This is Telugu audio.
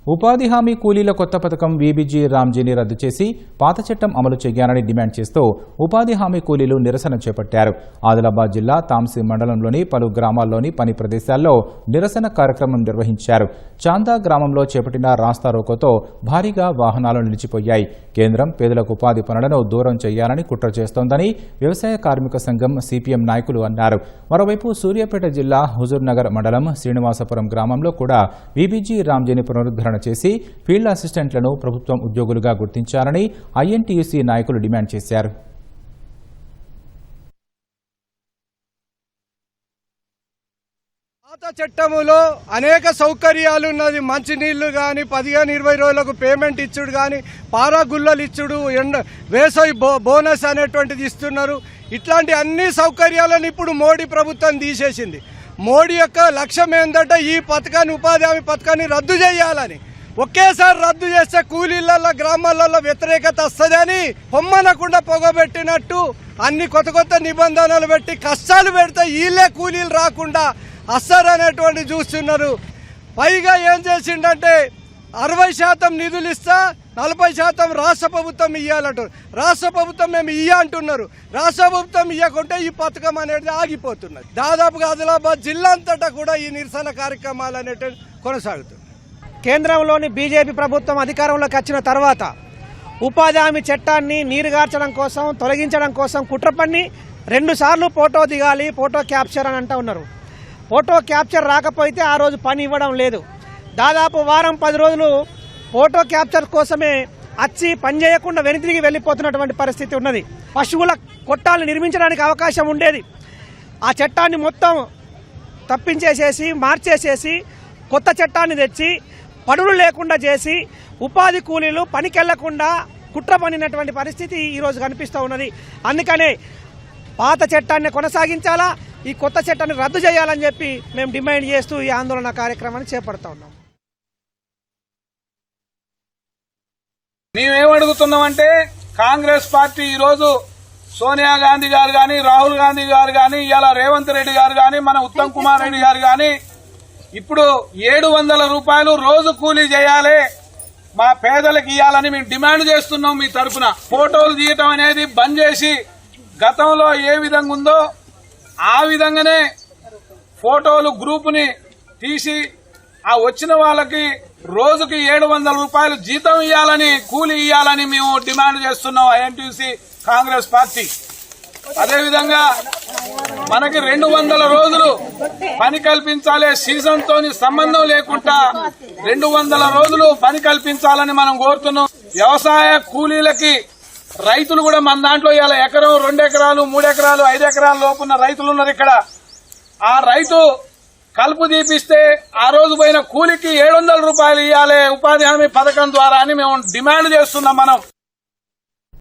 ఉపాధి హామీ కూలీల కొత్త పథకం వీబీజీ రామ్జీని రద్దు చేసి పాత చట్టం అమలు చేయాలని డిమాండ్ చేస్తూ ఉపాధి హామీ కూలీలు నిరసన చేపట్టారు. ఆదిలాబాద్ జిల్లా తాంసీ మండలంలోని పలు గ్రామాల్లోని పని ప్రదేశాల్లో నిరసన కార్యక్రమం నిర్వహించారు. చాందా గ్రామంలో చేపట్టిన రాస్తారోకోతో భారీగా వాహనాలు నిలిచిపోయాయి. కేంద్రం పేదలకు ఉపాధి పనులను దూరం చేయాలని కుట్ర చేస్తోందని వ్యవసాయ కార్మిక సంఘం సిపిఎం నాయకులు అన్నారు. మరోవైపు సూర్యాపేట జిల్లా హుజూర్నగర్ మండలం శ్రీనివాసపురం గ్రామంలో కూడా వీబీజీ రామ్జీని పునరుద్ధరణ చేసి ఫీల్డ్ అసిస్టెంట్లను ప్రభుత్వం ఉద్యోగులుగా గుర్తించాలని ఐఎన్టీయూసీ నాయకులు డిమాండ్ చేశారు. పాత చట్టములో అనేక సౌకర్యాలు ఉన్నది. మంచినీళ్లు కానీ 15-20 రోజులకు పేమెంట్ ఇచ్చుడు కానీ పారా గుల్లలు ఇచ్చుడు వేసవి బోనస్ అనేటువంటిది ఇస్తున్నారు. ఇట్లాంటి అన్ని సౌకర్యాలను ఇప్పుడు మోడీ ప్రభుత్వం తీసేసింది. మోడీ యొక్క లక్ష్యం ఏంటంటే ఈ పథకాన్ని ఉపాధి హామీ పథకాన్ని రద్దు చేయాలని. ఒకేసారి రద్దు చేస్తే కూలీలలో గ్రామాలలో వ్యతిరేకత వస్తుందని పొమ్మనకుండా పొగబెట్టినట్టు అన్ని కొత్త నిబంధనలు పెట్టి కష్టాలు పెడితే వీళ్ళే కూలీలు రాకుండా అస్సరనేటువంటి చూస్తున్నారు. పైగా ఏం చేసిండంటే 60% నిధులు ఇస్తా 40% రాష్ట్ర ప్రభుత్వం ఇవ్వాలంటారు. రాష్ట్ర ప్రభుత్వం మేము అంటున్నారు. రాష్ట్ర ప్రభుత్వం ఇవ్వకుంటే ఈ పథకం అనేది ఆగిపోతున్నది. దాదాపుగా ఆదిలాబాద్ జిల్లా అంతటా కూడా ఈ నిరసన కార్యక్రమాలు అనేవి కొనసాగుతున్నాయి. కేంద్రంలోని బీజేపీ ప్రభుత్వం అధికారంలోకి వచ్చిన తర్వాత ఉపాధి హామీ చట్టాన్ని నీరుగార్చడం కోసం తొలగించడం కోసం కుట్ర పన్ని 2 సార్లు ఫోటో దిగాలి, ఫోటో క్యాప్చర్ అని అంటూ ఉన్నారు. ఫోటో క్యాప్చర్ రాకపోతే ఆ రోజు పని ఇవ్వడం లేదు. దాదాపు వారం 10 రోజులు ఫోటో క్యాప్చర్ కోసమే వచ్చి పని చేయకుండా వెనుతిరిగి వెళ్లిపోతున్నటువంటి పరిస్థితి ఉన్నది. పశువుల కొట్టాలను నిర్మించడానికి అవకాశం ఉండేది. ఆ చట్టాన్ని మొత్తం తప్పించేసేసి మార్చేసేసి కొత్త చట్టాన్ని తెచ్చి పనులు లేకుండా చేసి ఉపాధి కూలీలు పనికెళ్లకుండా కుట్ర పనినటువంటి పరిస్థితి ఈరోజు కనిపిస్తూ ఉన్నది. అందుకనే పాత చట్టాన్ని కొనసాగించాలా, ఈ కొత్త చట్టాన్ని రద్దు చేయాలని చెప్పి మేము డిమాండ్ చేస్తూ ఈ ఆందోళన కార్యక్రమాన్ని చేపడతా ఉన్నాం. మేమేమడుగుతున్నామంటే కాంగ్రెస్ పార్టీ ఈరోజు సోనియా గాంధీ గారు గాని, రాహుల్ గాంధీ గారు గాని, ఇవాళ రేవంత్ రెడ్డి గారు గాని, మన ఉత్తమ్ కుమార్ రెడ్డి గారు గాని ఇప్పుడు 700 రూపాయలు రోజు కూలీ చేయాలి, మా పేదలకు ఇవ్వాలని మేము డిమాండ్ చేస్తున్నాం. మీ తరఫున ఫోటోలు తీయటం అనేది బంద్ చేసి గతంలో ఏ విధంగా ఉందో ఆ విధంగానే ఫోటోలు గ్రూపుని తీసి ఆ వచ్చిన వాళ్ళకి రోజుకి 700 రూపాయలు జీతం ఇవ్వాలని, కూలీ ఇవ్వాలని మేము డిమాండ్ చేస్తున్నాం ఐఎన్టీయూసీ కాంగ్రెస్ పార్టీ. అదేవిధంగా మనకి 200 రోజులు పని కల్పించాలి, సీజన్ తోని సంబంధం లేకుండా 200 రోజులు పని కల్పించాలని మనం కోరుతున్నాం. వ్యవసాయ కూలీలకి రైతులు కూడా మన దాంట్లో ఇలా ఎకరం 2 ఎకరాలు 3 ఎకరాలు 5 ఎకరాల లోపున్న రైతులు ఉన్నారు. ఇక్కడ ఆ రైతు కలుపు తీపిస్తే ఆ రోజు పోయిన కూలికి 700 రూపాయలు ఇవ్వాలి ఉపాధి హామీ పథకం ద్వారా అని మేము డిమాండ్ చేస్తున్నాం. మనం